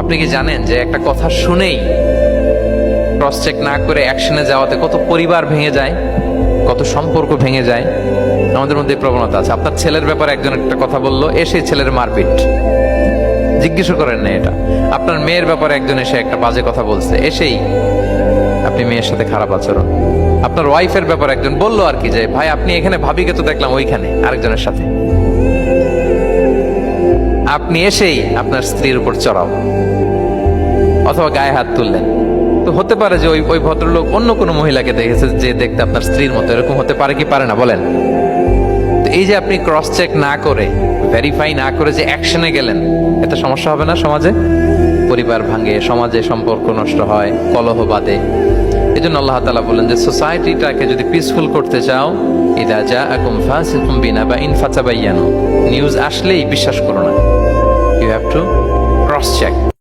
আপনি কি জানেন যে একটা কথা শুনেই ক্রস চেক না করে অ্যাকশনে যাওয়াতে কত পরিবার ভেঙে যায়, কত সম্পর্ক ভেঙে যায়? আমাদের মধ্যে এই প্রবণতা আছে। আপনার ছেলের ব্যাপারে একজন একটা কথা বললো, এসে ছেলের মারপিট, জিজ্ঞেস করেন না এটা। আপনার মেয়ের ব্যাপারে একজন এসে একটা বাজে কথা বলছে, এসেই আপনি মেয়ের সাথে খারাপ আচরণ। আপনার ওয়াইফের ব্যাপারে একজন বললো আর কি, যে ভাই আপনি এখানে, ভাবিকে তো দেখলাম ওইখানে আরেকজনের সাথে, আপনি এসেই আপনার স্ত্রীর উপর চড়াও অথবা গায়ে হাত তুললেন। তো হতে পারে যে ওই ভদ্রলোক অন্য কোনো মহিলাকে দেখেছে যে দেখতে আপনার স্ত্রীর মতো, এরকম হতে পারে কি পারে না বলেন? তো এই যে আপনি ক্রস চেক না করে, ভেরিফাই না করে যে অ্যাকশনে গেলেন, এতে সমস্যা হবে না সমাজে? পরিবার ভাঙে, সমাজে সম্পর্ক নষ্ট হয়, কলহ বাঁধে। এই জন্য আল্লাহ তাআলা বলেন যে সোসাইটিটাকে যদি পিসফুল করতে চাও, ইদা জাআকুম ফাসিকুম বিনাবাইন ফাতাবায়ানু, নিউজ আসলেই বিশ্বাস করো না, you have to cross check.